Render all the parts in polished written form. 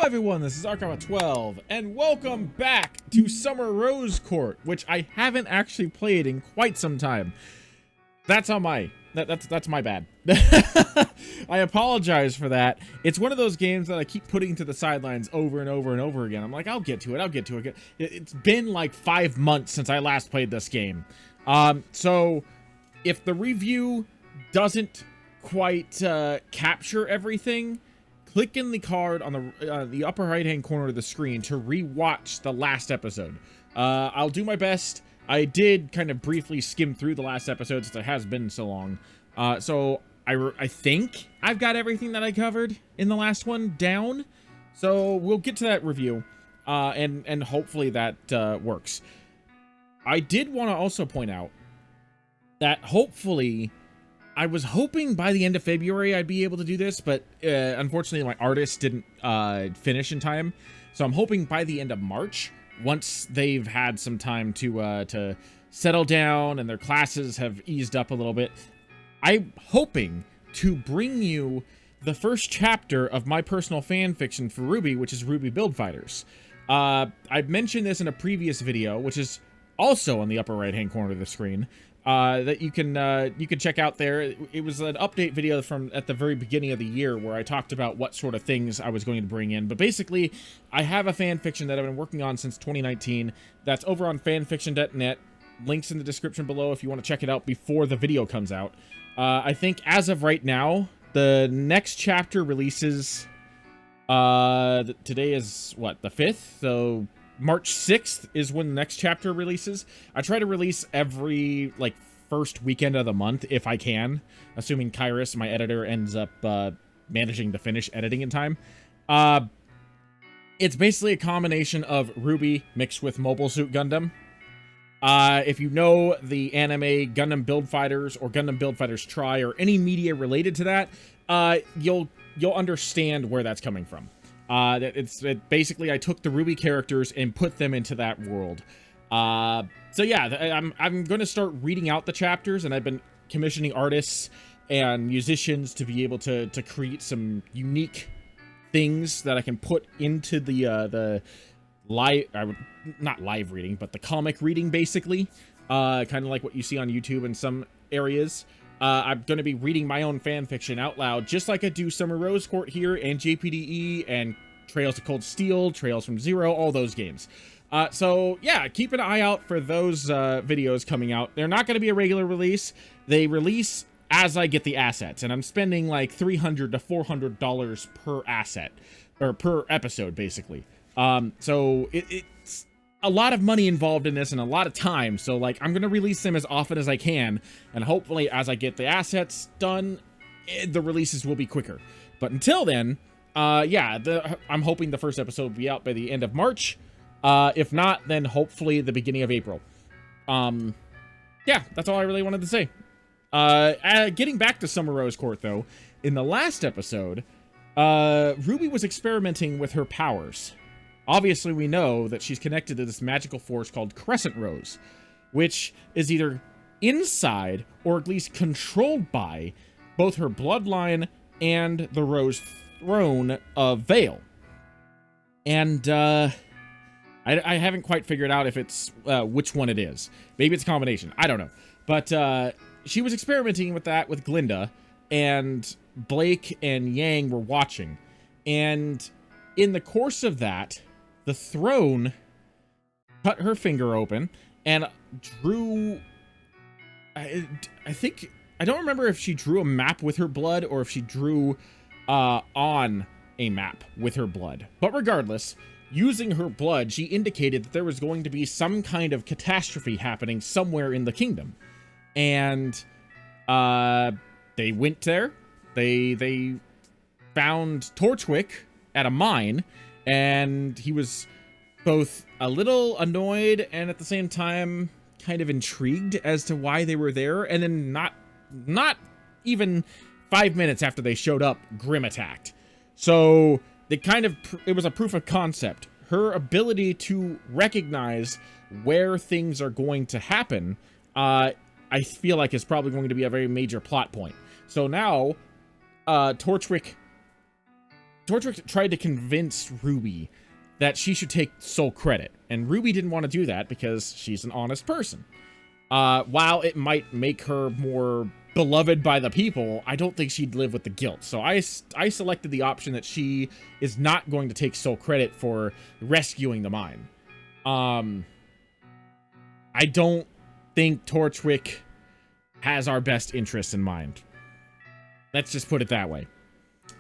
everyone, this is RWBY12, and welcome back to Summer Rose Court, which I haven't actually played in quite some time. That's on my, that's my bad. I apologize for that. It's one of those games that I keep putting to the sidelines over and over and over again. I'm like, I'll get to it. It's been like 5 months since I last played this game. So if the review doesn't quite capture everything, click in the card on the upper right-hand corner of the screen to re-watch the last episode. I'll do my best. I did kind of briefly skim through the last episode since it has been so long. So I think I've got everything that I covered in the last one down. So we'll get to that review, and hopefully that works. I did want to also point out that hopefully, I was hoping by the end of February I'd be able to do this, but unfortunately my artist didn't finish in time. So I'm hoping by the end of March, once they've had some time to settle down and their classes have eased up a little bit, I'm hoping to bring you the first chapter of my personal fan fiction for RWBY, which is RWBY Build Fighters. I've mentioned this in a previous video, which is also on the upper right-hand corner of the screen. That you can check out there. It was an update video from at the very beginning of the year where I talked about what sort of things I was going to bring in. But basically, I have a fan fiction that I've been working on since 2019. That's over on fanfiction.net. Links in the description below if you want to check it out before the video comes out. I think as of right now, the next chapter releases. Today is what, the 5th? So March 6th is when the next chapter releases. I try to release every, like, first weekend of the month if I can, assuming Kairos, my editor, ends up managing to finish editing in time. It's basically a combination of RWBY mixed with Mobile Suit Gundam. If you know the anime Gundam Build Fighters or Gundam Build Fighters Try or any media related to that, you'll understand where that's coming from. Basically, I took the RWBY characters and put them into that world. So yeah, I'm going to start reading out the chapters, and I've been commissioning artists and musicians to be able to create some unique things that I can put into the live, not live reading, but the comic reading, basically. Kind of like what you see on YouTube in some areas. I'm going to be reading my own fan fiction out loud, just like I do Summer Rose Court here, and JPDE, and Trails to Cold Steel, Trails from Zero, all those games. So, yeah, keep an eye out for those videos coming out. They're not going to be a regular release. They release as I get the assets, and I'm spending like $300 to $400 per asset, or per episode, basically. So, it's a lot of money involved in this and a lot of time, so like I'm gonna release them as often as I can, and hopefully as I get the assets done, the releases will be quicker. But until then, yeah, I'm hoping the first episode will be out by the end of March. If not, then hopefully the beginning of April. Yeah, that's all I really wanted to say. Getting back to Summer Rose Court, though, in the last episode, RWBY was experimenting with her powers. Obviously, we know that she's connected to this magical force called Crescent Rose, which is either inside or at least controlled by both her bloodline and the Rose Throne of Vale. And I haven't quite figured out if it's which one it is. Maybe it's a combination. I don't know. But she was experimenting with that with Glinda, and Blake and Yang were watching. And in the course of that, the throne cut her finger open and drew, I think, I don't remember if she drew a map with her blood or if she drew on a map with her blood. But regardless, using her blood, she indicated that there was going to be some kind of catastrophe happening somewhere in the kingdom. And they went there. They found Torchwick at a mine, and he was both a little annoyed and at the same time kind of intrigued as to why they were there. And then not even 5 minutes after they showed up, Grimm attacked. So it was a proof of concept. Her ability to recognize where things are going to happen, I feel like is probably going to be a very major plot point. So now, Torchwick Torchwick tried to convince RWBY that she should take sole credit, and RWBY didn't want to do that because she's an honest person. While it might make her more beloved by the people, I don't think she'd live with the guilt. So I selected the option that she is not going to take sole credit for rescuing the mine. I don't think Torchwick has our best interests in mind. Let's just put it that way.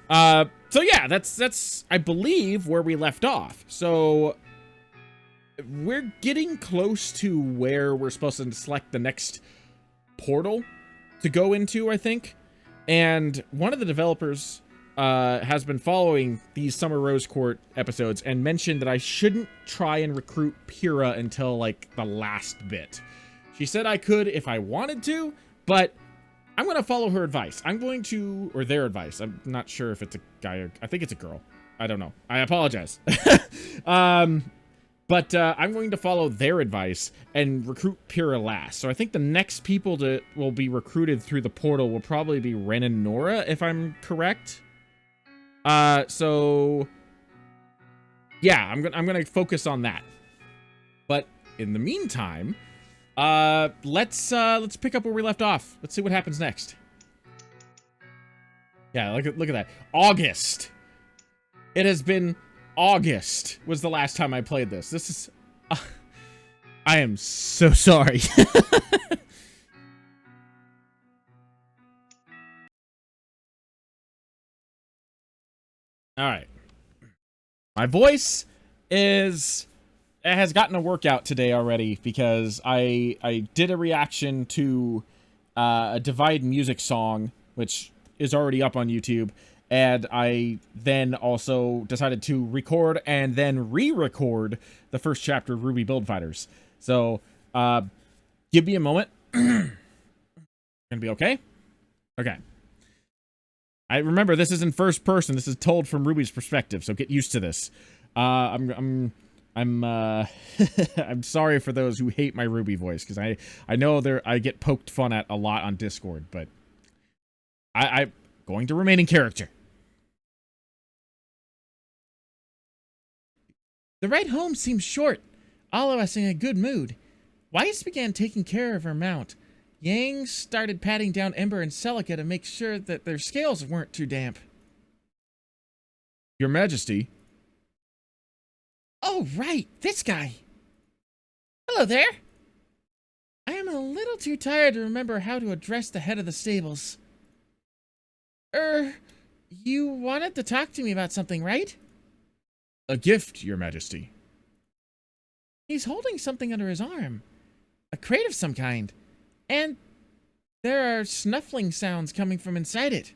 So yeah, that's I believe where we left off. So we're getting close to where we're supposed to select the next portal to go into, I think. And one of the developers has been following these Summer Rose Court episodes and mentioned that I shouldn't try and recruit Pyrrha until like the last bit. She said I could if I wanted to, but I'm going to follow her advice. I'm going to, or their advice. I'm not sure if it's a guy or, I think it's a girl. I don't know. I apologize. But I'm going to follow their advice and recruit Pyrrha last. So I think the next people that will be recruited through the portal will probably be Ren and Nora, if I'm correct. So yeah, I'm gonna focus on that. But in the meantime, let's pick up where we left off. Let's see what happens next. Yeah, look at that. August. It has been August was the last time I played this. This is I am so sorry. All right. My voice has gotten a workout today already because I did a reaction to a Divide music song, which is already up on YouTube, and I then also decided to record and then re-record the first chapter of RWBY Build Fighters. So, give me a moment. Gonna be okay? Okay. I remember this is in first person. This is told from RWBY's perspective, so get used to this. I'm I'm sorry for those who hate my RWBY voice, because I know I get poked fun at a lot on Discord, but I'm going to remain in character. The ride home seems short. All of us in a good mood. Weiss began taking care of her mount. Yang started patting down Ember and Celica to make sure that their scales weren't too damp. Your Majesty. Oh, right, this guy. Hello there. I am a little too tired to remember how to address the head of the stables. You wanted to talk to me about something, right? A gift, Your Majesty. He's holding something under his arm. A crate of some kind. And there are snuffling sounds coming from inside it.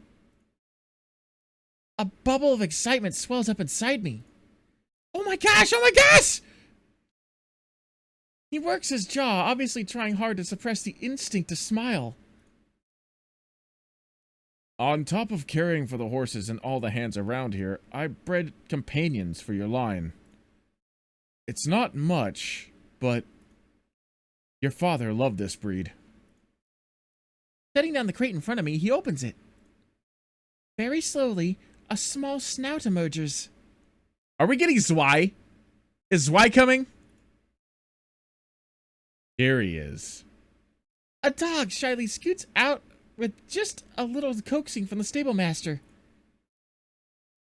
A bubble of excitement swells up inside me. Oh my gosh! Oh my gosh! He works his jaw, obviously trying hard to suppress the instinct to smile. On top of caring for the horses and all the hands around here, I bred companions for your line. It's not much, but your father loved this breed. Setting down the crate in front of me, he opens it. Very slowly, a small snout emerges. Are we getting Zwei? Is Zwei coming? Here he is. A dog shyly scoots out with just a little coaxing from the stable master.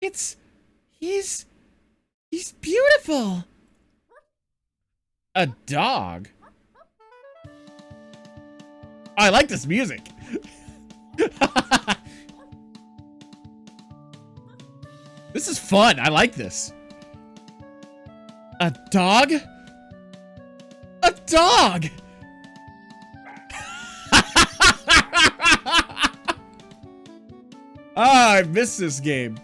He's beautiful. A dog? I like this music. This is fun. I like this. A dog? A dog! I miss this game.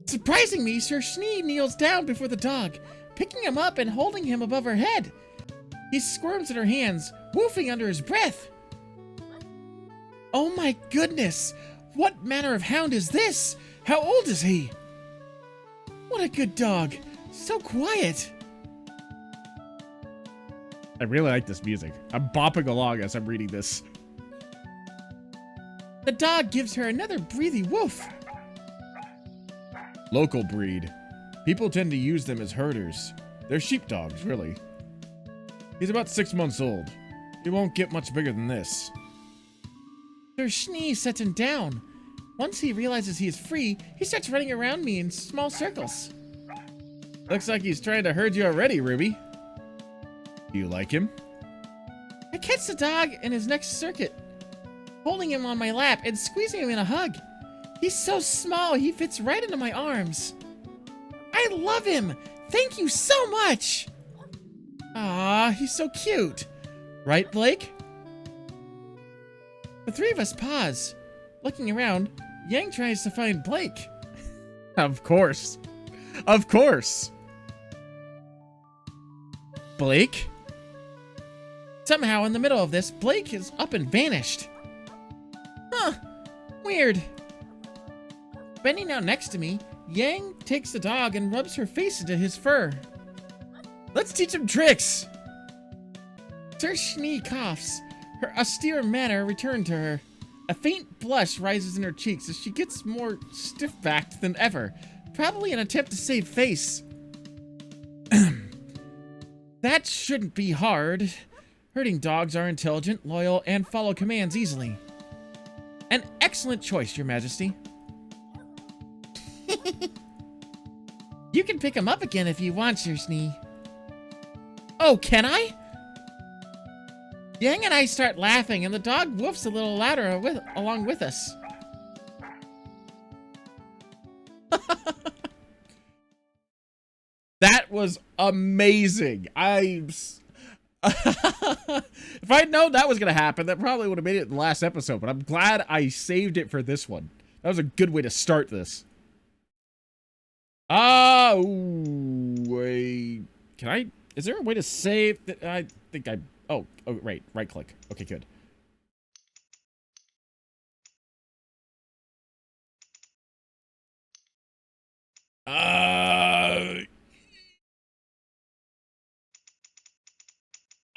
Surprising me, Sir Schnee kneels down before the dog, picking him up and holding him above her head. He squirms in her hands, woofing under his breath. Oh my goodness! What manner of hound is this? How old is he? What a good dog. So quiet. I really like this music. I'm bopping along as I'm reading this. The dog gives her another breathy woof. Local breed. People tend to use them as herders. They're sheepdogs, really. He's about 6 months old. He won't get much bigger than this. Sir Schnee sets him down. Once he realizes he is free, he starts running around me in small circles. Looks like he's trying to herd you already, Ruby. Do you like him? I catch the dog in his next circuit, holding him on my lap and squeezing him in a hug. He's so small, he fits right into my arms. I love him! Thank you so much! Ah, he's so cute. Right, Blake? The three of us pause. Looking around, Yang tries to find Blake. Of course. Of course. Blake? Somehow, in the middle of this, Blake is up and vanished. Huh. Weird. Bending down next to me, Yang takes the dog and rubs her face into his fur. Let's teach him tricks. Sir Schnee coughs. Her austere manner returned to her. A faint blush rises in her cheeks as she gets more stiff-backed than ever, probably an attempt to save face. That shouldn't be hard. Herding dogs are intelligent, loyal, and follow commands easily. An excellent choice, Your Majesty. You can pick him up again if you want, Sir Schnee. Oh, can I? Yang and I start laughing, and the dog woofs a little louder along with us. That was amazing. If I'd known that was going to happen, that probably would have made it in the last episode, but I'm glad I saved it for this one. That was a good way to start this. Wait. Can I... Is there a way to save that? I think I... Oh, right click. Okay, good.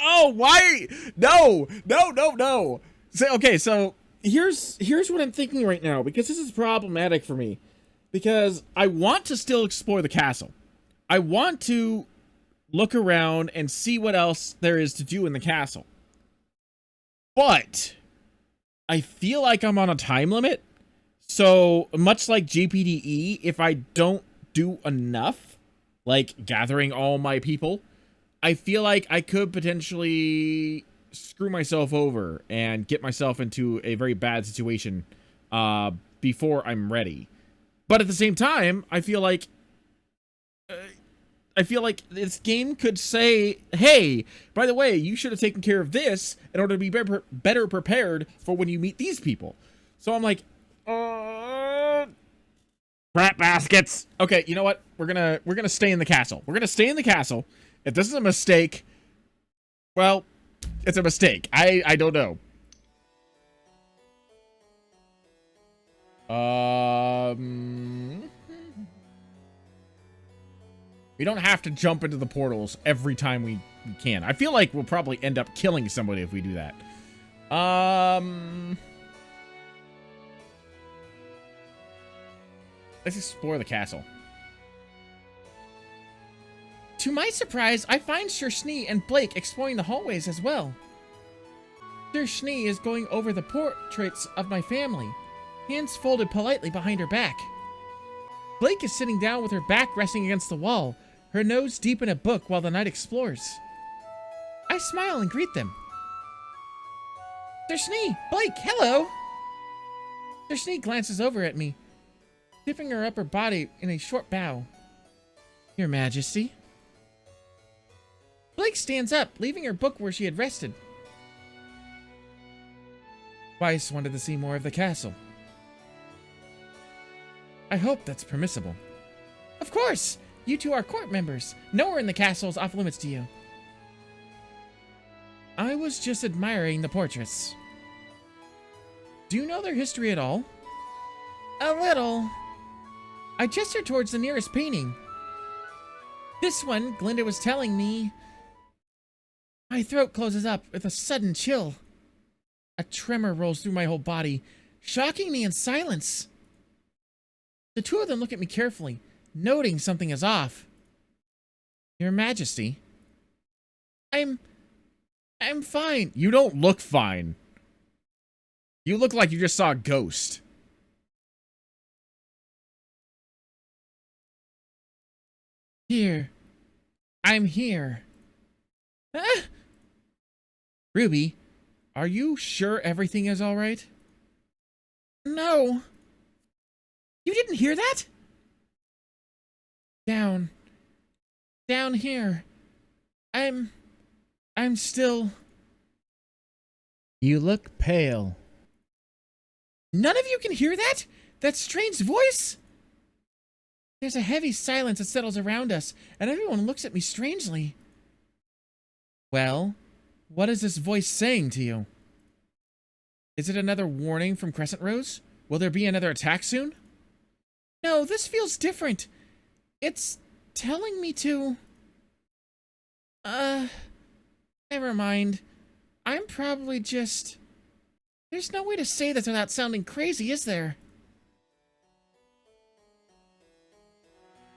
Oh, why? No. Okay, so here's what I'm thinking right now, because this is problematic for me. Because I want to still explore the castle. I want to look around and see what else there is to do in the castle. But I feel like I'm on a time limit. So much like GPDE, if I don't do enough, like gathering all my people, I feel like I could potentially screw myself over and get myself into a very bad situation before I'm ready. But at the same time, I feel like this game could say, hey, by the way, you should have taken care of this in order to be better prepared for when you meet these people. So I'm like, crap baskets. Okay, you know what? We're gonna stay in the castle. We're gonna stay in the castle. If this is a mistake, well, it's a mistake. I don't know. We don't have to jump into the portals every time we can. I feel like we'll probably end up killing somebody if we do that. Let's explore the castle. To my surprise, I find Sir Schnee and Blake exploring the hallways as well. Sir Schnee is going over the portraits of my family, hands folded politely behind her back. Blake is sitting down with her back resting against the wall, her nose deep in a book while the knight explores. I smile and greet them. Sir Schnee, Blake, hello! Sir Schnee glances over at me, tipping her upper body in a short bow. Your Majesty. Blake stands up, leaving her book where she had rested. Weiss wanted to see more of the castle. I hope that's permissible. Of course! You two are court members. Nowhere in the castle is off limits to you. I was just admiring the portraits. Do you know their history at all? A little. I gestured towards the nearest painting. This one, Glinda was telling me... My throat closes up with a sudden chill. A tremor rolls through my whole body, shocking me in silence. The two of them look at me carefully, noting something is off. Your Majesty, I'm fine. You don't look fine. You look like you just saw a ghost. Here. I'm here. Ah! Ruby, are you sure everything is all right? No. You didn't hear that? Down here. I'm still... You look pale. None of you can hear that? That strange voice? There's a heavy silence that settles around us, and everyone looks at me strangely. Well, what is this voice saying to you? Is it another warning from Crescent Rose? Will there be another attack soon? No, this feels different. It's telling me to... Never mind. I'm probably just... There's no way to say this without sounding crazy, is there?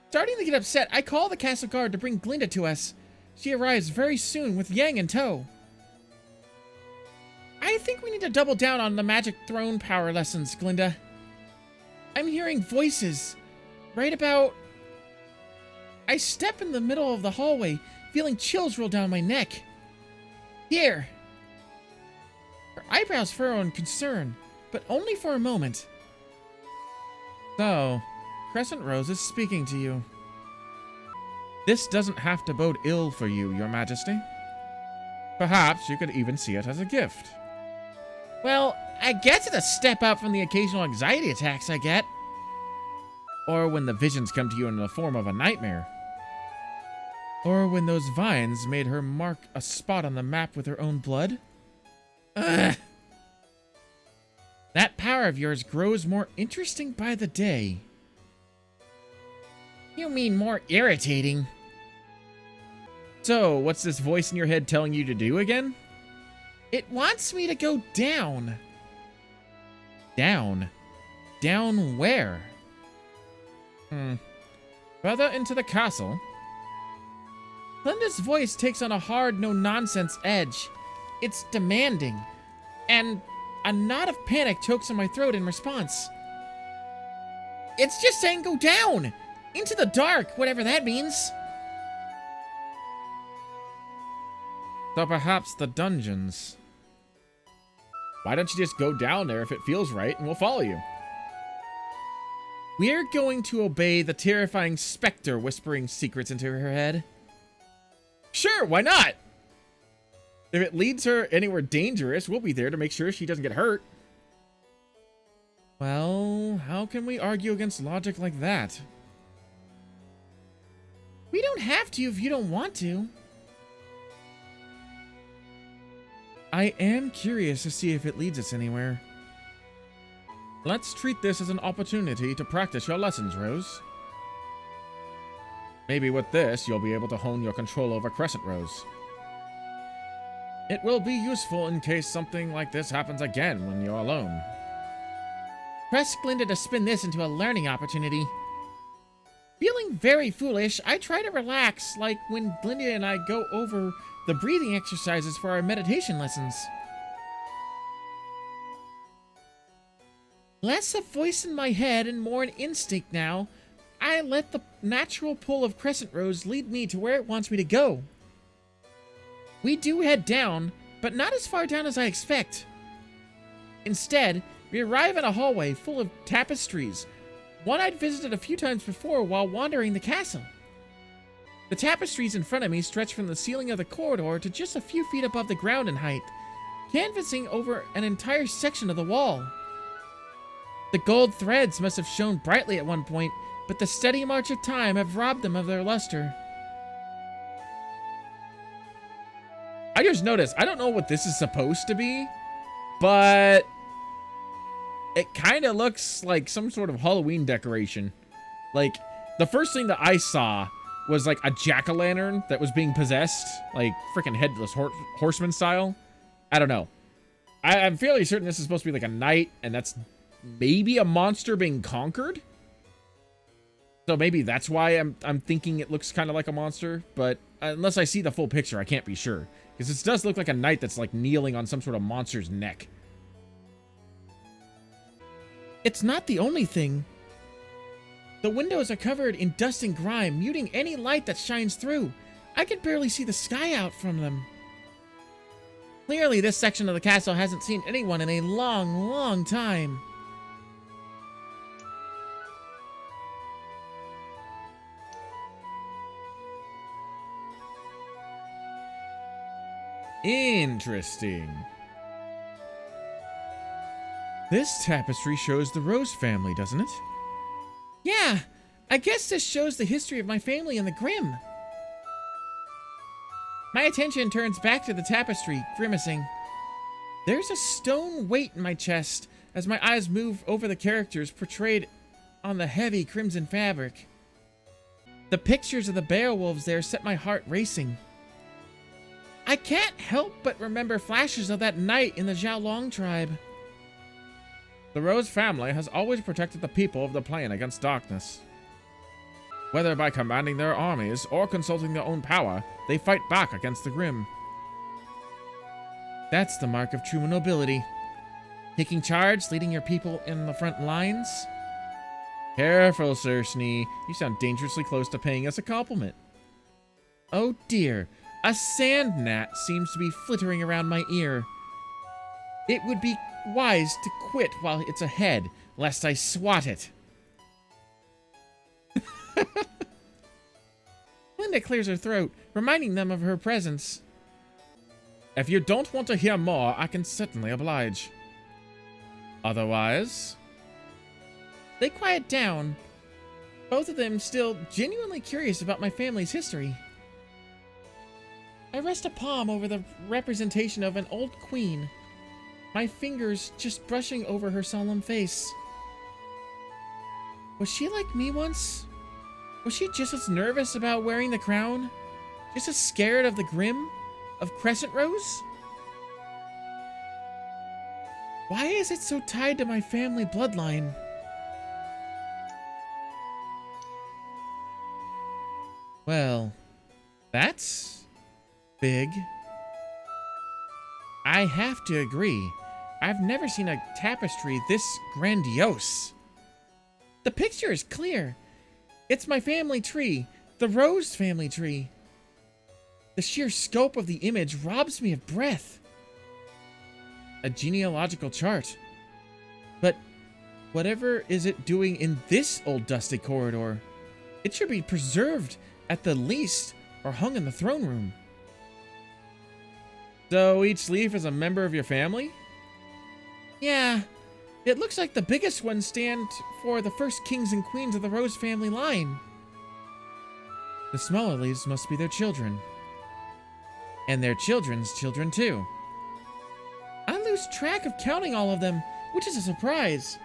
Starting to get upset, I call the castle guard to bring Glinda to us. She arrives very soon with Yang in tow. I think we need to double down on the magic throne power lessons, Glinda. I'm hearing voices. Right about... I step in the middle of the hallway, feeling chills roll down my neck. Here. Her eyebrows furrow in concern, but only for a moment. So, Crescent Rose is speaking to you. This doesn't have to bode ill for you, Your Majesty. Perhaps you could even see it as a gift. Well, I guess it's a step up from the occasional anxiety attacks I get. Or when the visions come to you in the form of a nightmare. Or when those vines made her mark a spot on the map with her own blood. Ugh. That power of yours grows more interesting by the day. You mean more irritating. So, what's this voice in your head telling you to do again? It wants me to go down. Down? Down where? Further into the castle? Glinda's voice takes on a hard, no-nonsense edge. It's demanding, and a knot of panic chokes in my throat in response. It's just saying go down! Into the dark, whatever that means. So perhaps the dungeons. Why don't you just go down there if it feels right, and we'll follow you? We're going to obey the terrifying specter whispering secrets into her head. Sure, why not? If it leads her anywhere dangerous, we'll be there to make sure she doesn't get hurt. Well, how can we argue against logic like that? We don't have to if you don't want to. I am curious to see if it leads us anywhere. Let's treat this as an opportunity to practice your lessons, Rose. Maybe with this, you'll be able to hone your control over Crescent Rose. It will be useful in case something like this happens again when you're alone. Press Glinda to spin this into a learning opportunity. Feeling very foolish, I try to relax, like when Glinda and I go over the breathing exercises for our meditation lessons. Less a voice in my head and more an instinct now, I let the natural pull of Crescent Rose lead me to where it wants me to go. We do head down, but not as far down as I expect. Instead, we arrive in a hallway full of tapestries, one I'd visited a few times before while wandering the castle. The tapestries in front of me stretch from the ceiling of the corridor to just a few feet above the ground in height, canvassing over an entire section of the wall. The gold threads must have shone brightly at one point, but the steady march of time have robbed them of their luster. I just noticed, I don't know what this is supposed to be, but it kind of looks like some sort of Halloween decoration. Like, the first thing that I saw was like a jack-o'-lantern that was being possessed, like freaking headless horseman style. I don't know. I'm fairly certain this is supposed to be like a knight, and that's maybe a monster being conquered. So maybe that's why I'm thinking it looks kind of like a monster, but unless I see the full picture, I can't be sure. Because this does look like a knight that's like kneeling on some sort of monster's neck. It's not the only thing. The windows are covered in dust and grime, muting any light that shines through. I can barely see the sky out from them. Clearly, this section of the castle hasn't seen anyone in a long, long time. Interesting. This tapestry shows the Rose family, doesn't it? Yeah, I guess this shows the history of my family and the Grimm. My attention turns back to the tapestry, grimacing. There's a stone weight in my chest as my eyes move over the characters portrayed on the heavy crimson fabric. The pictures of the Beowulfs there set my heart racing. I can't help but remember flashes of that night in the Xiaolong tribe. The Rose family has always protected the people of the plane against darkness. Whether by commanding their armies or consulting their own power, they fight back against the Grimm. That's the mark of true nobility. Taking charge, leading your people in the front lines. Careful, Sir Snee. You sound dangerously close to paying us a compliment. Oh dear, a sand gnat seems to be flittering around my ear. It would be wise to quit while it's ahead, lest I swat it. Linda clears her throat, reminding them of her presence. If you don't want to hear more, I can certainly oblige. Otherwise... They quiet down, both of them still genuinely curious about my family's history. I rest a palm over the representation of an old queen, my fingers just brushing over her solemn face. Was she like me once? Was she just as nervous about wearing the crown? Just as scared of the Grimm? Of Crescent Rose? Why is it so tied to my family bloodline? Well, that's big. I have to agree. I've never seen a tapestry this grandiose. The picture is clear. It's my family tree, the Rose family tree. The sheer scope of the image robs me of breath. A genealogical chart. But whatever is it doing in this old dusty corridor? It should be preserved at the least, or hung in the throne room. So each leaf is a member of your family? Yeah, it looks like the biggest ones stand for the first kings and queens of the Rose family line. The smaller leaves must be their children. And their children's children too. I lose track of counting all of them, which is a surprise.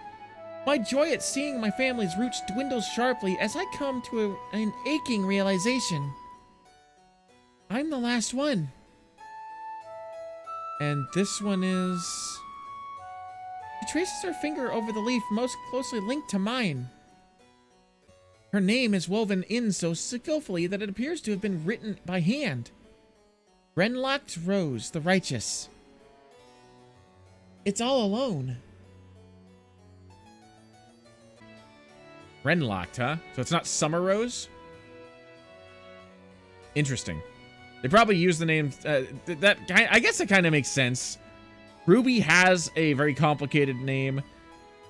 My joy at seeing my family's roots dwindles sharply as I come to an aching realization. I'm the last one. And this one is... She traces her finger over the leaf most closely linked to mine. Her name is woven in so skillfully that it appears to have been written by hand. Crescent Rose, the righteous. It's all alone. Renlocked, huh? So it's not Summer Rose? Interesting. They probably use the name... I guess it kind of makes sense. RWBY has a very complicated name,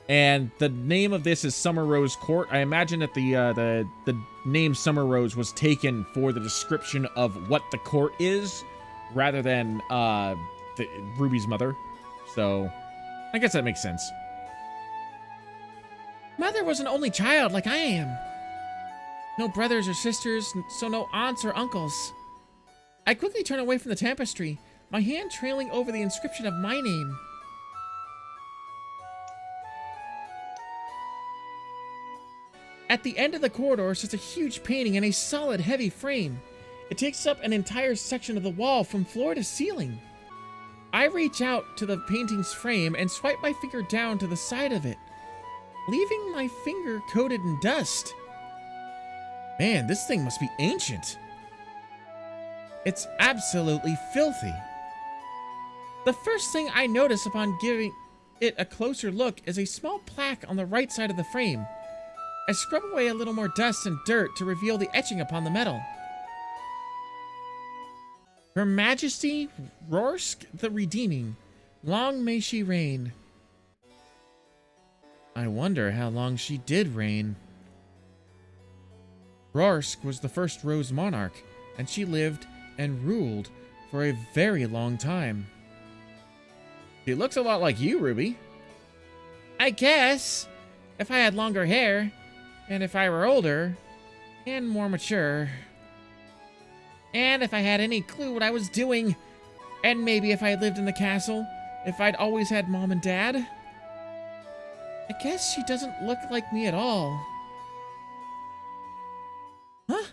and the name of this is Summer Rose Court. I imagine that the name Summer Rose was taken for the description of what the court is, rather than RWBY's mother. So, I guess that makes sense. Mother was an only child like I am. No brothers or sisters, so no aunts or uncles. I quickly turn away from the tapestry, my hand trailing over the inscription of my name. At the end of the corridor sits a huge painting in a solid, heavy frame. It takes up an entire section of the wall from floor to ceiling. I reach out to the painting's frame and swipe my finger down to the side of it, leaving my finger coated in dust. Man, this thing must be ancient. It's absolutely filthy. The first thing I notice upon giving it a closer look is a small plaque on the right side of the frame. I scrub away a little more dust and dirt to reveal the etching upon the metal. Her Majesty Rorsk the Redeeming. Long may she reign. I wonder how long she did reign. Rorsk was the first Rose monarch, and she lived and ruled for a very long time. She looks a lot like you, Ruby. I guess, if I had longer hair, and if I were older, and more mature, and if I had any clue what I was doing, and maybe if I had lived in the castle, if I'd always had mom and dad. I guess she doesn't look like me at all. Huh?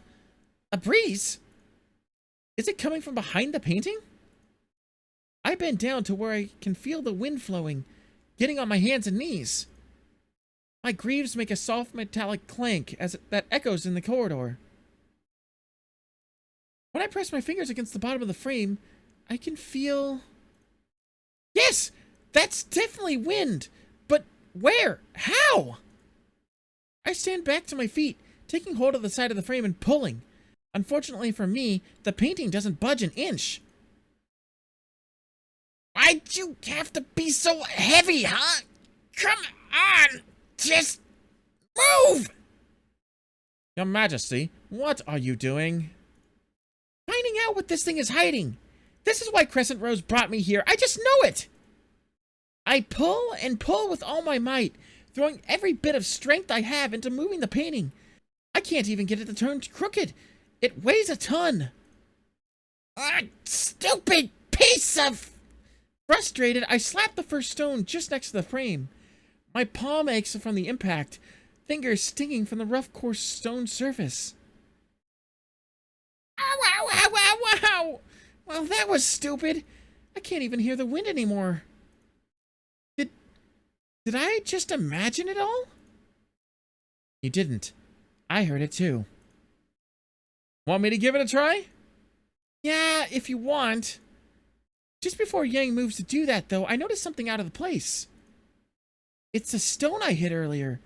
A breeze? Is it coming from behind the painting? I bend down to where I can feel the wind flowing, getting on my hands and knees. My greaves make a soft metallic clank that echoes in the corridor. When I press my fingers against the bottom of the frame, I can feel... Yes! That's definitely wind! But where? How? I stand back to my feet, taking hold of the side of the frame and pulling. Unfortunately for me, the painting doesn't budge an inch. Why'd you have to be so heavy, huh? Come on! Just move! Your Majesty, what are you doing? Finding out what this thing is hiding. This is why Crescent Rose brought me here. I just know it! I pull and pull with all my might, throwing every bit of strength I have into moving the painting. I can't even get it to turn crooked. It weighs a ton. Stupid piece of... Frustrated, I slap the first stone just next to the frame. My palm aches from the impact, fingers stinging from the rough, coarse stone surface. Ow, ow, ow, ow, ow! Well, that was stupid. I can't even hear the wind anymore. Did I just imagine it all? You didn't. I heard it too. Want me to give it a try? Yeah, if you want. Just before Yang moves to do that, though, I noticed something out of the place. It's the stone I hit earlier.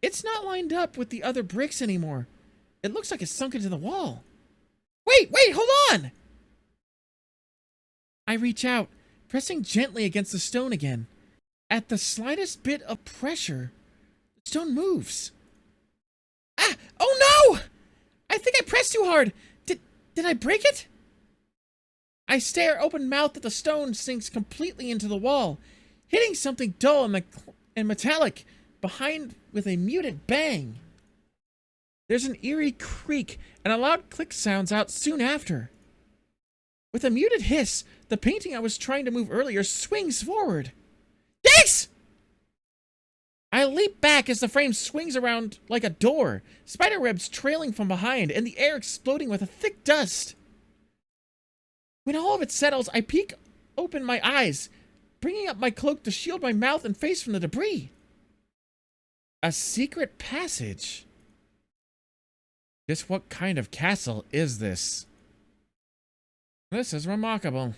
It's not lined up with the other bricks anymore. It looks like it's sunk into the wall. Wait, hold on! I reach out, pressing gently against the stone again. At the slightest bit of pressure, the stone moves. Ah! Oh no! I think I pressed too hard. Did I break it? I stare open-mouthed at the stone sinks completely into the wall, hitting something dull and metallic behind with a muted bang. There's an eerie creak and a loud click sounds out soon after. With a muted hiss, the painting I was trying to move earlier swings forward. Yes! I leap back as the frame swings around like a door, spiderwebs trailing from behind and the air exploding with a thick dust. When all of it settles, I peek open my eyes, bringing up my cloak to shield my mouth and face from the debris. A secret passage. Just what kind of castle is this? This is remarkable.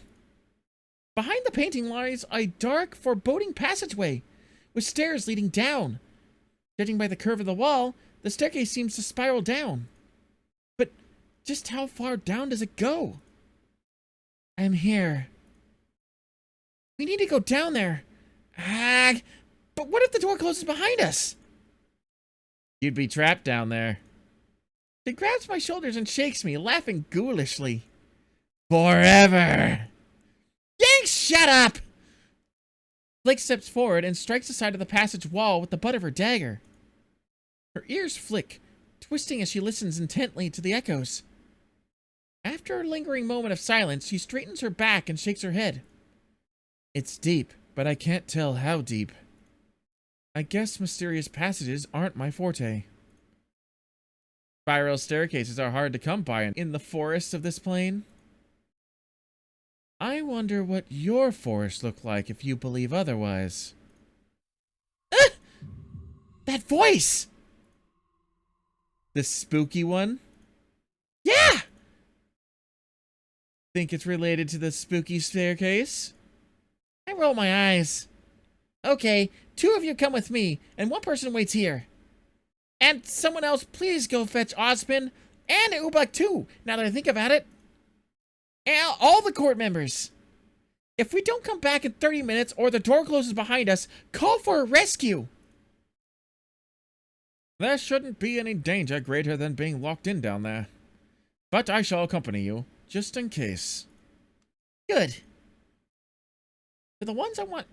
Behind the painting lies a dark, foreboding passageway, with stairs leading down. Judging by the curve of the wall, the staircase seems to spiral down. But just how far down does it go? I'm here. We need to go down there. But what if the door closes behind us? You'd be trapped down there. She grabs my shoulders and shakes me, laughing ghoulishly. Forever! Yang, shut up! Blake steps forward and strikes the side of the passage wall with the butt of her dagger. Her ears flick, twisting as she listens intently to the echoes. After a lingering moment of silence, she straightens her back and shakes her head. It's deep, but I can't tell how deep. I guess mysterious passages aren't my forte. Spiral staircases are hard to come by in the forests of this plane. I wonder what your forest looked like if you believe otherwise. Ah! That voice! The spooky one? Yeah! Think it's related to the spooky staircase? I roll my eyes. Okay, 2 of you come with me, and 1 person waits here. And someone else, please go fetch Osmond and Ubak too, now that I think about it. And all the court members. If we don't come back in 30 minutes or the door closes behind us, call for a rescue. There shouldn't be any danger greater than being locked in down there. But I shall accompany you, just in case. Good. For the ones I want...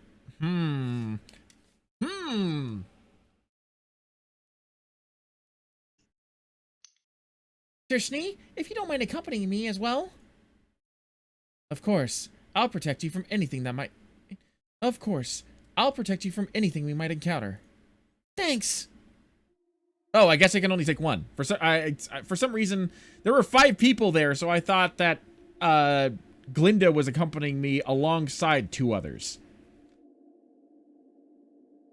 Sir Schnee, if you don't mind accompanying me as well. Of course. I'll protect you from anything that might... Of course. I'll protect you from anything we might encounter. Thanks. Oh, I guess I can only take 1. For some reason, there were 5 people there, so I thought that Glinda was accompanying me alongside 2 others.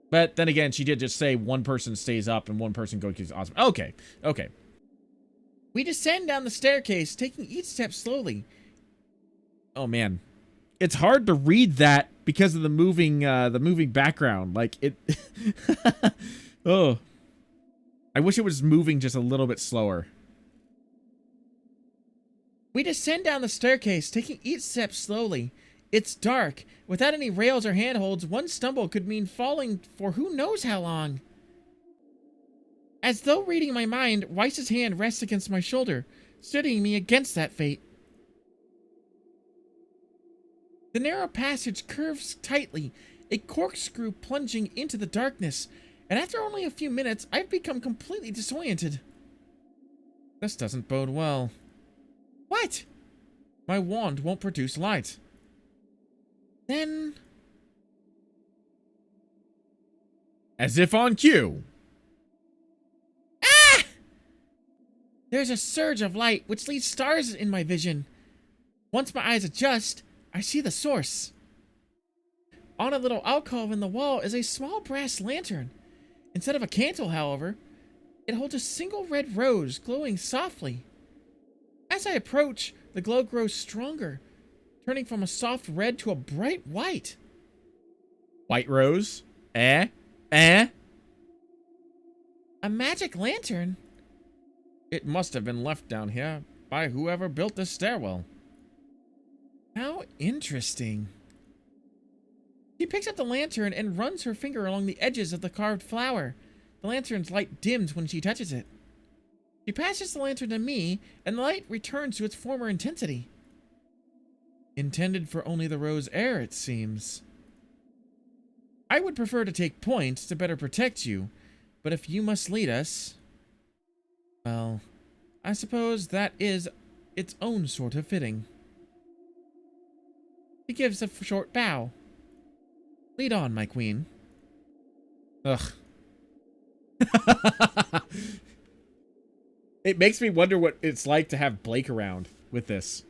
But then again, she did just say 1 person stays up and 1 person goes to Osmond. Okay, okay. We descend down the staircase, taking each step slowly. Oh man, it's hard to read that because of the moving background. Like it. Oh, I wish it was moving just a little bit slower. We descend down the staircase, taking each step slowly. It's dark. Without any rails or handholds, 1 stumble could mean falling for who knows how long. As though reading my mind, Weiss's hand rests against my shoulder, steadying me against that fate. The narrow passage curves tightly, a corkscrew plunging into the darkness, and after only a few minutes, I've become completely disoriented. This doesn't bode well. What? My wand won't produce light. Then... As if on cue. Ah! There's a surge of light, which leads stars in my vision. Once my eyes adjust, I see the source. On a little alcove in the wall is a small brass lantern. Instead of a candle, however, it holds a single red rose glowing softly. As I approach, the glow grows stronger, turning from a soft red to a bright white. White rose? Eh? A magic lantern? It must have been left down here by whoever built this stairwell. How interesting. She picks up the lantern and runs her finger along the edges of the carved flower. The lantern's light dims when she touches it. She passes the lantern to me, and the light returns to its former intensity. Intended for only the rose air, it seems. I would prefer to take points to better protect you, but if you must lead us... Well, I suppose that is its own sort of fitting. He gives a short bow. Lead on, my queen. Ugh. It makes me wonder what it's like to have Blake around with this.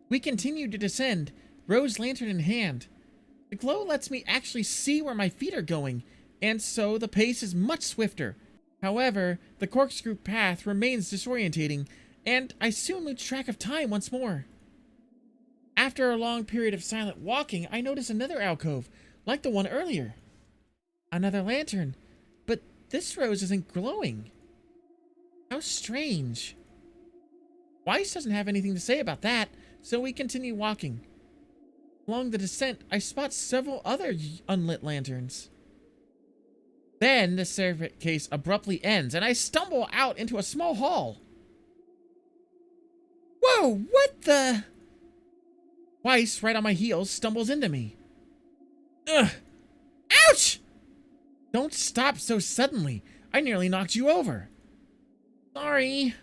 We continue to descend, rose lantern in hand. The glow lets me actually see where my feet are going, and so the pace is much swifter. However, the corkscrew path remains disorientating, and I soon lose track of time once more. After a long period of silent walking, I notice another alcove, like the one earlier. Another lantern, but this rose isn't glowing. How strange. Weiss doesn't have anything to say about that, so we continue walking. Along the descent, I spot several other unlit lanterns. Then the staircase abruptly ends, and I stumble out into a small hall. Whoa, what the... Weiss, right on my heels, stumbles into me. Ugh! Ouch! Don't stop so suddenly. I nearly knocked you over. Sorry.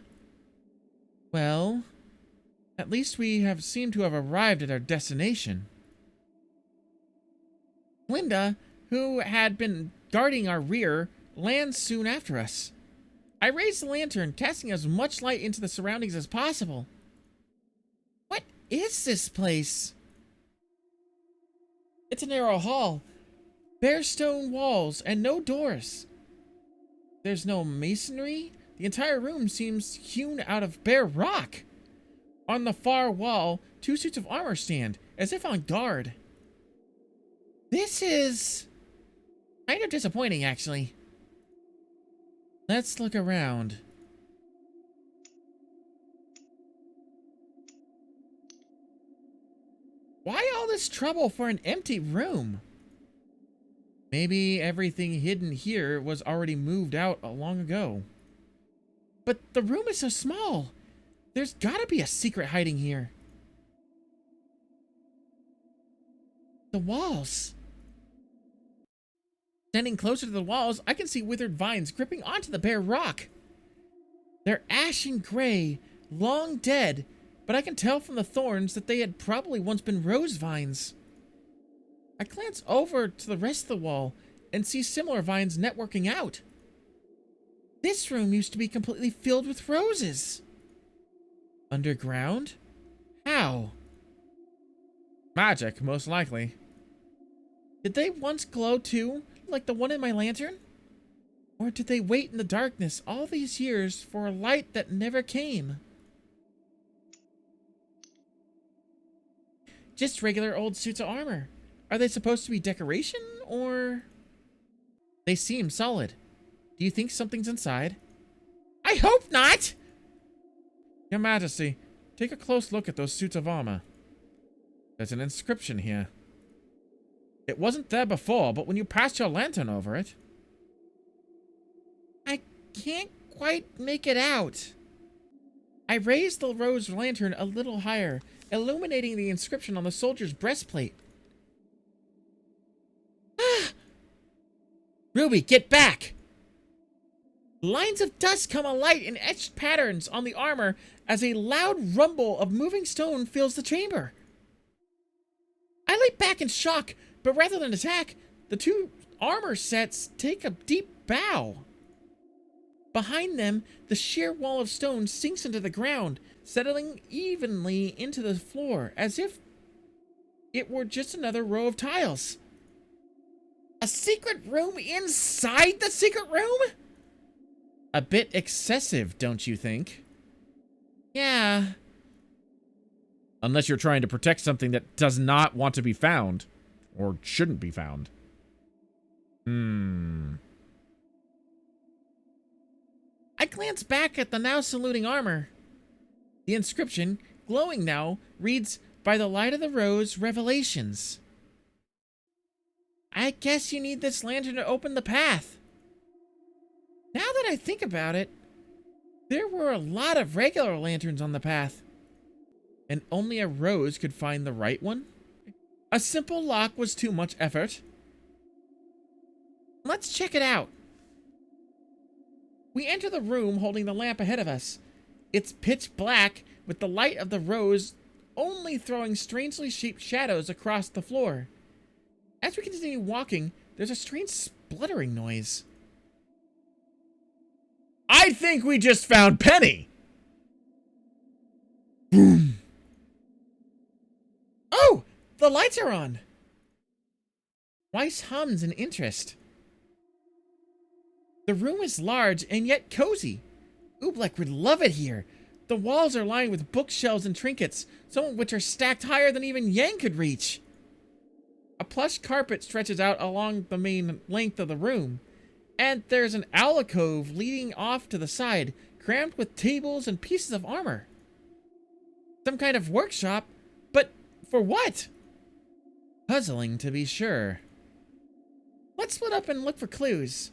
Well, at least we seem to have arrived at our destination. Linda, who had been guarding our rear, lands soon after us. I raise the lantern, casting as much light into the surroundings as possible. What is this place? It's a narrow hall, bare stone walls, and no doors. There's no masonry, The entire room seems hewn out of bare rock. On the far wall, 2 suits of armor stand, as if on guard. This is kind of disappointing, actually. Let's look around. Why all this trouble for an empty room? Maybe everything hidden here was already moved out long ago. But the room is so small. There's gotta be a secret hiding here. The walls. Standing closer to the walls, I can see withered vines gripping onto the bare rock. They're ashen gray, long dead, but I can tell from the thorns that they had probably once been rose vines. I glance over to the rest of the wall and see similar vines networking out. This room used to be completely filled with roses. Underground? How? Magic, most likely. Did they once glow too, like the one in my lantern? Or did they wait in the darkness all these years for a light that never came? Just regular old suits of armor. Are they supposed to be decoration, or...? They seem solid. Do you think something's inside? I hope not! Your Majesty, take a close look at those suits of armor. There's an inscription here. It wasn't there before, but when you passed your lantern over it... I can't quite make it out. I raised the rose lantern a little higher, illuminating the inscription on the soldier's breastplate. Ruby, get back! Lines of dust come alight in etched patterns on the armor as a loud rumble of moving stone fills the chamber. I leap back in shock, but rather than attack, the 2 armor sets take a deep bow. Behind them, the sheer wall of stone sinks into the ground, settling evenly into the floor, as if it were just another row of tiles. A secret room inside the secret room? A bit excessive, don't you think? Yeah. Unless you're trying to protect something that does not want to be found. Or shouldn't be found. I glance back at the now saluting armor. The inscription, glowing now, reads, "By the light of the rose, revelations." I guess you need this lantern to open the path. Now that I think about it, there were a lot of regular lanterns on the path. And only a rose could find the right one? A simple lock was too much effort. Let's check it out. We enter the room holding the lamp ahead of us. It's pitch black, with the light of the rose only throwing strangely shaped shadows across the floor. As we continue walking, there's a strange spluttering noise. I think we just found Penny! Boom! Oh! The lights are on! Weiss hums in interest. The room is large and yet cozy. Oobleck would love it here. The walls are lined with bookshelves and trinkets, some of which are stacked higher than even Yang could reach. A plush carpet stretches out along the main length of the room, and there's an alcove leading off to the side, crammed with tables and pieces of armor. Some kind of workshop, but for what? Puzzling, to be sure. Let's split up and look for clues.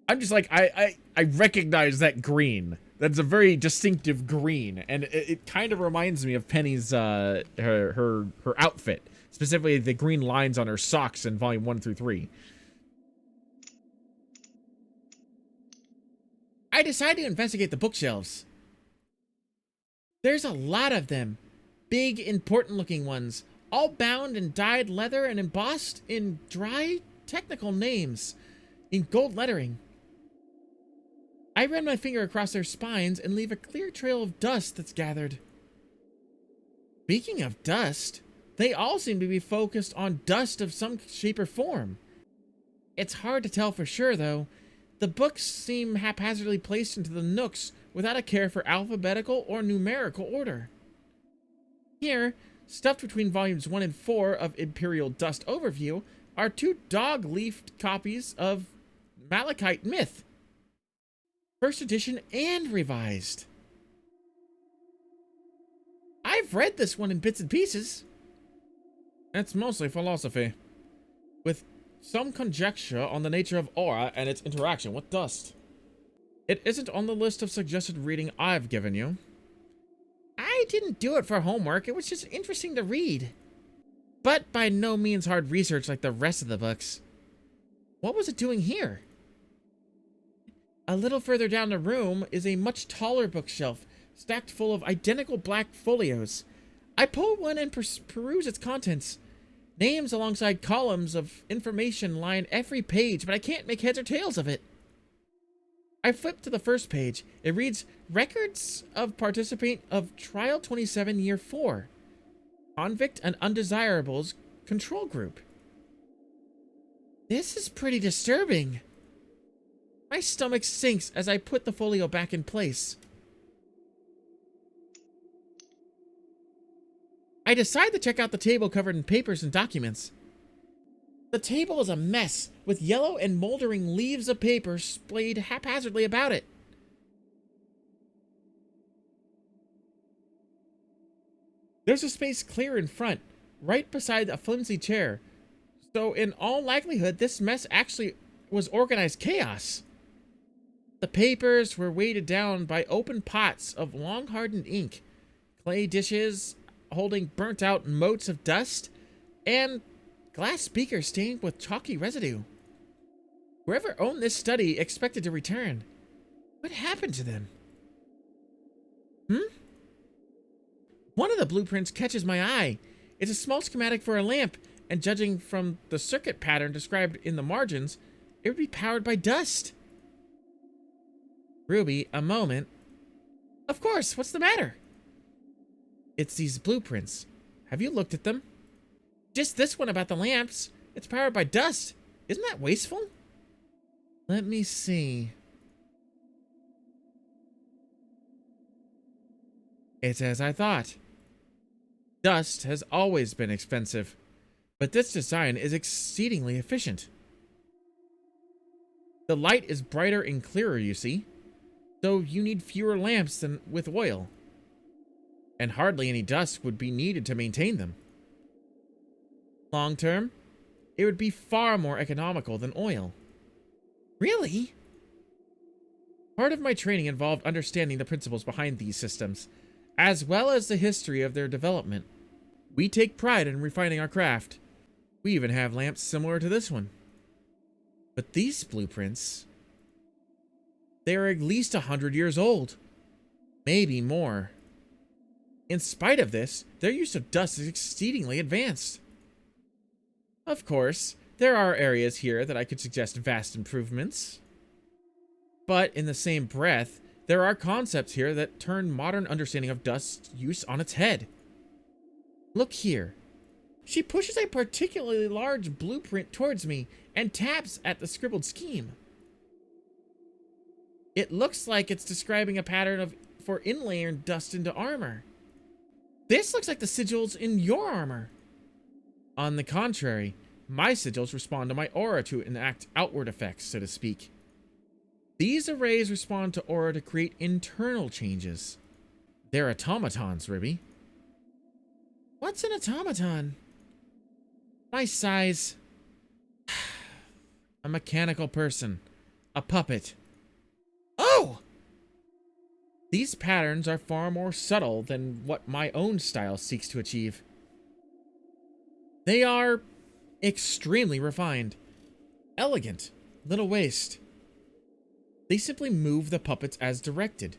I'm just like, I recognize that green. That's a very distinctive green, and it kind of reminds me of Penny's her outfit, specifically the green lines on her socks in volume 1 through 3. I decide to investigate the bookshelves. There's a lot of them, big, important-looking ones, all bound in dyed leather and embossed in dry, technical names in gold lettering. I run my finger across their spines and leave a clear trail of dust that's gathered. Speaking of dust, they all seem to be focused on dust of some shape or form. It's hard to tell for sure, though. The books seem haphazardly placed into the nooks without a care for alphabetical or numerical order. Here, stuffed between volumes 1 and 4 of Imperial Dust Overview, are 2 dog-leafed copies of Malachite Myth, first edition and revised. I've read this one in bits and pieces. It's mostly philosophy, with some conjecture on the nature of aura and its interaction with dust. It isn't on the list of suggested reading I've given you. I didn't do it for homework, it was just interesting to read. But by no means hard research like the rest of the books. What was it doing here? A little further down the room is a much taller bookshelf, stacked full of identical black folios. I pull one and peruse its contents. Names alongside columns of information line every page, but I can't make heads or tails of it. I flip to the first page. It reads, Records of Participant of Trial 27 Year 4. Convict and Undesirables Control Group. This is pretty disturbing. My stomach sinks as I put the folio back in place. I decide to check out the table covered in papers and documents. The table is a mess, with yellow and moldering leaves of paper splayed haphazardly about it. There's a space clear in front, right beside a flimsy chair. So in all likelihood, this mess actually was organized chaos. The papers were weighted down by open pots of long-hardened ink, clay dishes holding burnt-out motes of dust, and glass beakers stained with chalky residue. Whoever owned this study expected to return. What happened to them? One of the blueprints catches my eye. It's a small schematic for a lamp, and judging from the circuit pattern described in the margins, it would be powered by dust. Ruby, a moment. Of course, what's the matter? It's these blueprints. Have you looked at them? Just this one about the lamps. It's powered by dust. Isn't that wasteful? Let me see. It's as I thought. Dust has always been expensive, but this design is exceedingly efficient. The light is brighter and clearer, you see, so you need fewer lamps than with oil, and hardly any dust would be needed to maintain them. Long term, it would be far more economical than oil. Really? Part of my training involved understanding the principles behind these systems, as well as the history of their development. We take pride in refining our craft. We even have lamps similar to this one. But these blueprints, they are at least 100 years old, maybe more. In spite of this, their use of dust is exceedingly advanced. Of course, there are areas here that I could suggest vast improvements. But in the same breath, there are concepts here that turn modern understanding of dust use on its head. Look here. She pushes a particularly large blueprint towards me and taps at the scribbled scheme. It looks like it's describing a pattern for inlaying dust into armor. This looks like the sigils in your armor. On the contrary, my sigils respond to my aura to enact outward effects, so to speak. These arrays respond to aura to create internal changes. They're automatons, RWBY. What's an automaton? My size. A mechanical person. A puppet. Oh! These patterns are far more subtle than what my own style seeks to achieve. They are extremely refined. Elegant. Little waste. They simply move the puppets as directed.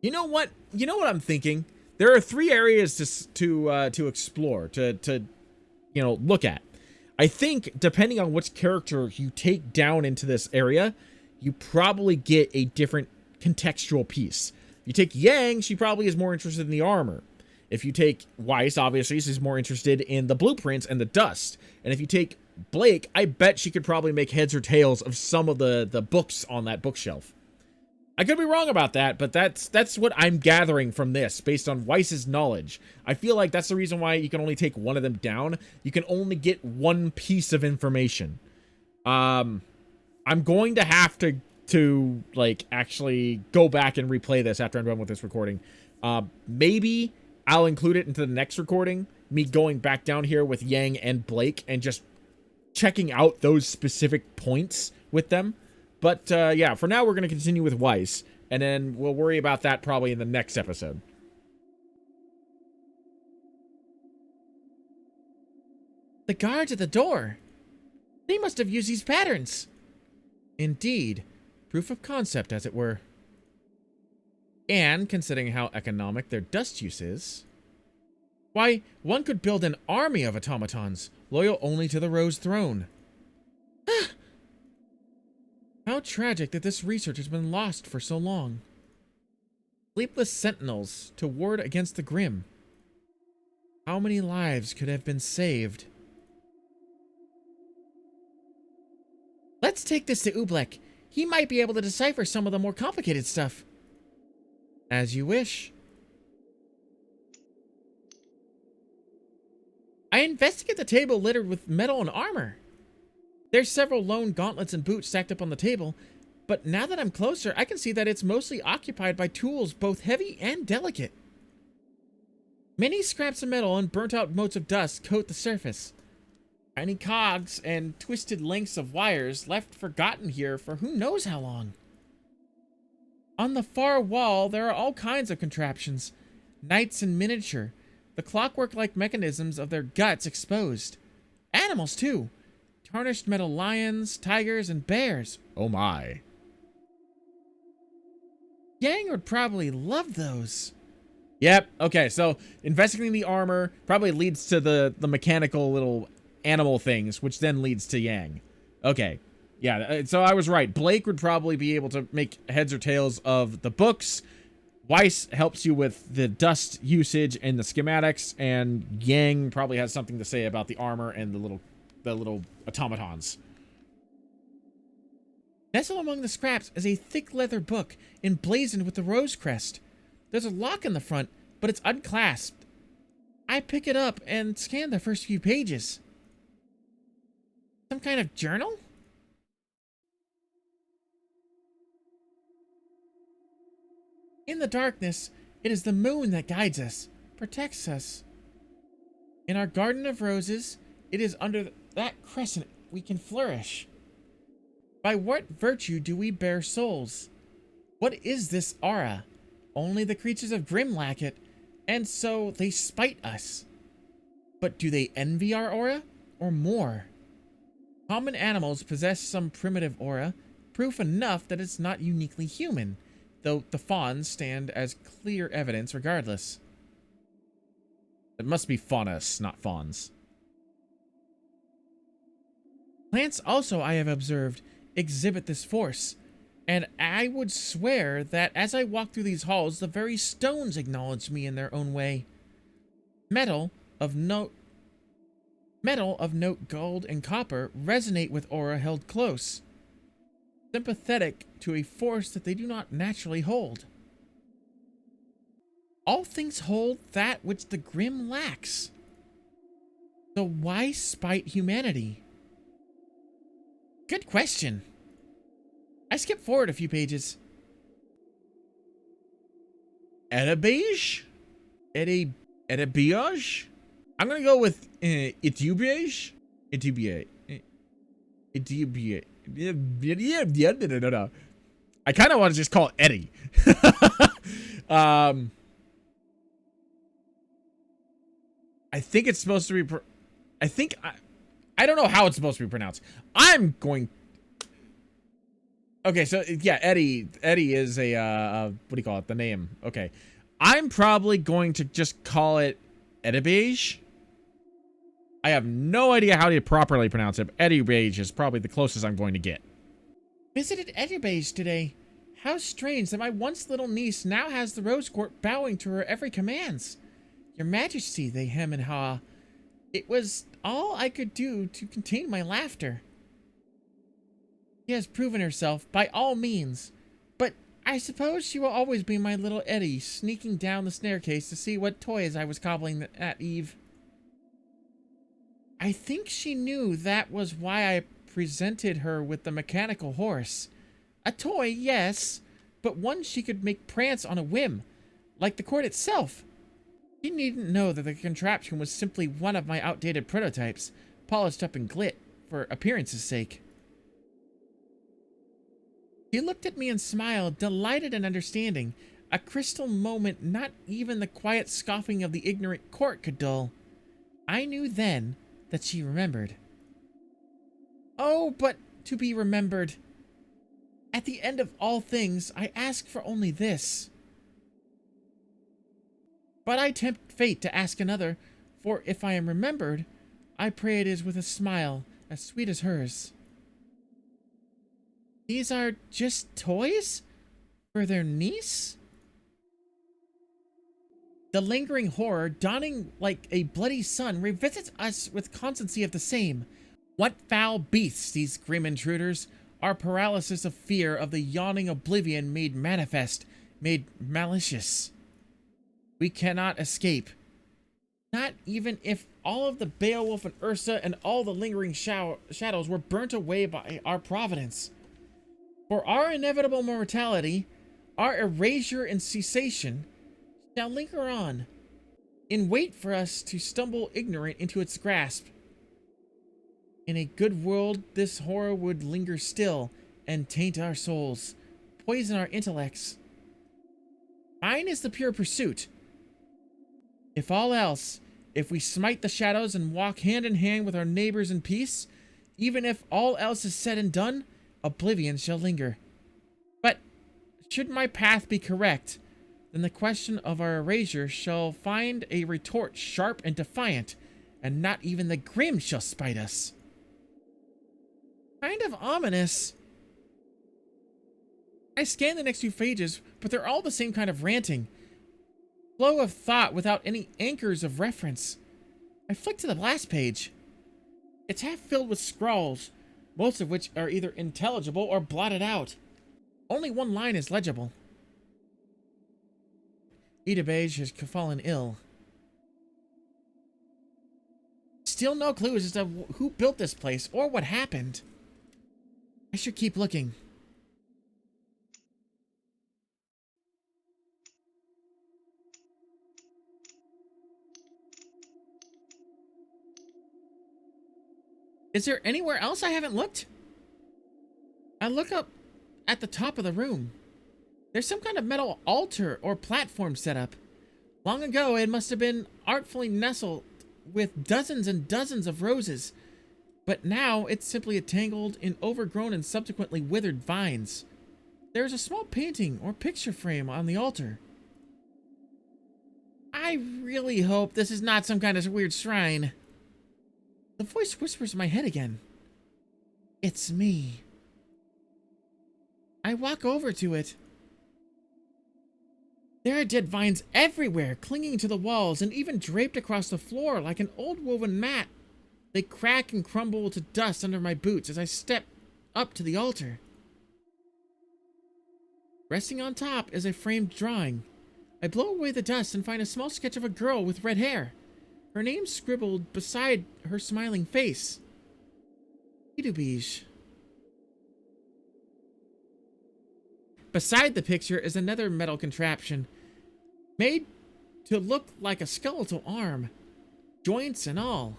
You know what? You know what I'm thinking? There are 3 areas to explore, to look at. I think depending on which character you take down into this area, you probably get a different contextual piece. You take Yang, she probably is more interested in the armor. If you take Weiss, obviously, she's more interested in the blueprints and the dust. And if you take Blake, I bet she could probably make heads or tails of some of the books on that bookshelf. I could be wrong about that, but that's what I'm gathering from this, based on Weiss's knowledge. I feel like that's the reason why you can only take one of them down. You can only get one piece of information. I'm going to have to like actually go back and replay this after I'm done with this recording. Maybe I'll include it into the next recording, me going back down here with Yang and Blake and just checking out those specific points with them. But, yeah, for now, we're going to continue with Weiss, and then we'll worry about that probably in the next episode. The guards at the door. They must have used these patterns. Indeed. Proof of concept, as it were. And, considering how economic their dust use is, why, one could build an army of automatons, loyal only to the Rose Throne. How tragic that this research has been lost for so long. Sleepless sentinels to ward against the Grimm. How many lives could have been saved? Let's take this to Oobleck. He might be able to decipher some of the more complicated stuff. As you wish. I investigate the table littered with metal and armor. There's several lone gauntlets and boots stacked up on the table, but now that I'm closer, I can see that it's mostly occupied by tools both heavy and delicate. Many scraps of metal and burnt-out motes of dust coat the surface. Tiny cogs and twisted lengths of wires left forgotten here for who knows how long. On the far wall, there are all kinds of contraptions, knights in miniature, the clockwork-like mechanisms of their guts exposed. Animals, too. Tarnished metal lions, tigers, and bears. Oh my. Yang would probably love those. Yep. Okay, so investigating the armor probably leads to the mechanical little animal things, which then leads to Yang. Okay. Yeah, so I was right. Blake would probably be able to make heads or tails of the books. Weiss helps you with the dust usage and the schematics, and Yang probably has something to say about the armor and the little automatons. Nestled among the scraps is a thick leather book emblazoned with the rose crest. There's a lock in the front, but it's unclasped. I pick it up and scan the first few pages. Some kind of journal? In the darkness, it is the moon that guides us, protects us. In our garden of roses, it is under that crescent we can flourish. By what virtue do we bear souls? What is this aura? Only the creatures of Grimm lack it, and so they spite us. But do they envy our aura, or more? Common animals possess some primitive aura, proof enough that it's not uniquely human, though the fawns stand as clear evidence regardless. It must be faunus, not fawns. Plants also, I have observed, exhibit this force, and I would swear that as I walk through these halls, the very stones acknowledge me in their own way. Metal of note, gold, and copper resonate with aura held close, sympathetic to a force that they do not naturally hold. All things hold that which the Grimm lacks. So why spite humanity? Good question. I skip forward a few pages. Edebeige? Edebeige? I'm gonna go with Etubeige? Etubeige. Etubeige. No. I kind of want to just call it Eddie. I think it's supposed to be... I don't know how it's supposed to be pronounced. I'm going... Okay, so, yeah, Eddie is a, what do you call it? The name. Okay. I'm probably going to just call it Edebeige. I have no idea how to properly pronounce it. Edebeige is probably the closest I'm going to get. Visited Edebeige today. How strange that my once little niece now has the Rose Court bowing to her every commands. Your Majesty, they hem and haw. It was all I could do to contain my laughter. She has proven herself by all means, but I suppose she will always be my little Eddie, sneaking down the staircase to see what toys I was cobbling at Eve. I think she knew that was why I presented her with the mechanical horse. A toy, yes, but one she could make prance on a whim, like the court itself. She needn't know that the contraption was simply one of my outdated prototypes, polished up in glit for appearance's sake. She looked at me and smiled, delighted and understanding, a crystal moment not even the quiet scoffing of the ignorant court could dull. I knew then that she remembered. Oh, but to be remembered. At the end of all things, I ask for only this. But I tempt fate to ask another, for if I am remembered, I pray it is with a smile as sweet as hers. These are just toys? For their niece? The lingering horror, dawning like a bloody sun, revisits us with constancy of the same. What foul beasts, these grim intruders! Our paralysis of fear of the yawning oblivion made manifest, made malicious. We cannot escape. Not even if all of the Beowulf and Ursa and all the lingering shadows were burnt away by our providence. For our inevitable mortality, our erasure and cessation, shall linger on, in wait for us to stumble ignorant into its grasp. In a good world, this horror would linger still, and taint our souls, poison our intellects. Mine is the pure pursuit. If all else, if we smite the shadows and walk hand in hand with our neighbors in peace, even if all else is said and done, oblivion shall linger. But should my path be correct, then the question of our erasure shall find a retort sharp and defiant, and not even the Grimm shall spite us. Kind of ominous. I scan the next few pages, but they're all the same kind of ranting. Flow of thought without any anchors of reference. I flick to the last page. It's half filled with scrawls, most of which are either intelligible or blotted out. Only one line is legible. RWBY has fallen ill. Still no clues as to who built this place or what happened. I should keep looking. Is there anywhere else I haven't looked? I look up at the top of the room. There's some kind of metal altar or platform set up. Long ago, it must have been artfully nestled with dozens and dozens of roses. But now, it's simply tangled in overgrown and subsequently withered vines. There's a small painting or picture frame on the altar. I really hope this is not some kind of weird shrine. The voice whispers in my head again. It's me. I walk over to it. There are dead vines everywhere, clinging to the walls and even draped across the floor like an old woven mat. They crack and crumble to dust under my boots as I step up to the altar. Resting on top is a framed drawing. I blow away the dust and find a small sketch of a girl with red hair. Her name scribbled beside her smiling face. RWBY. Beside the picture is another metal contraption, made to look like a skeletal arm, joints and all.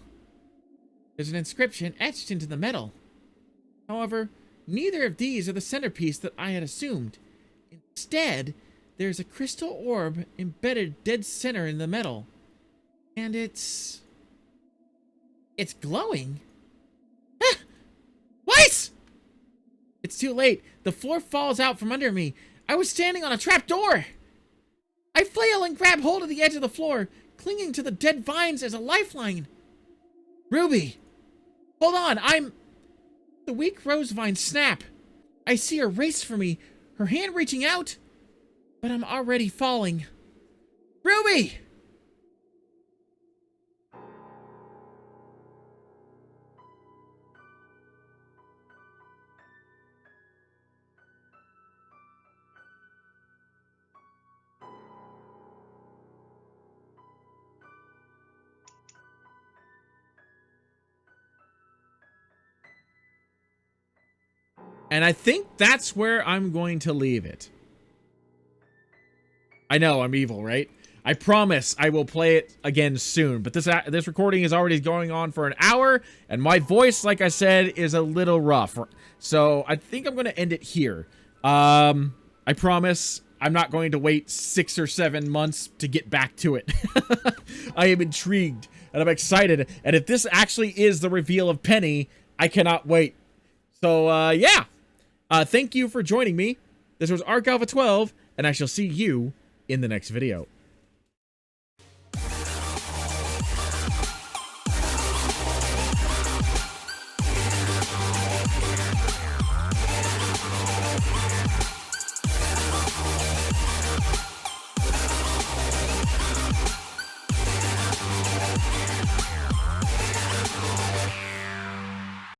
There's an inscription etched into the metal. However, neither of these are the centerpiece that I had assumed. Instead, there's a crystal orb embedded dead center in the metal. And it's glowing. Ah! What? It's too late. The floor falls out from under me. I was standing on a trap door. I flail and grab hold of the edge of the floor, clinging to the dead vines as a lifeline. RWBY, hold on, The weak rose vines snap. I see her race for me, her hand reaching out, but I'm already falling. RWBY! And I think that's where I'm going to leave it. I know, I'm evil, right? I promise I will play it again soon, but this recording is already going on for an hour, and my voice, like I said, is a little rough. So I think I'm going to end it here. I promise I'm not going to wait 6 or 7 months to get back to it. I am intrigued, and I'm excited, and if this actually is the reveal of Penny, I cannot wait. So, yeah. Thank you for joining me. This was ArcAlpha 12, and I shall see you in the next video.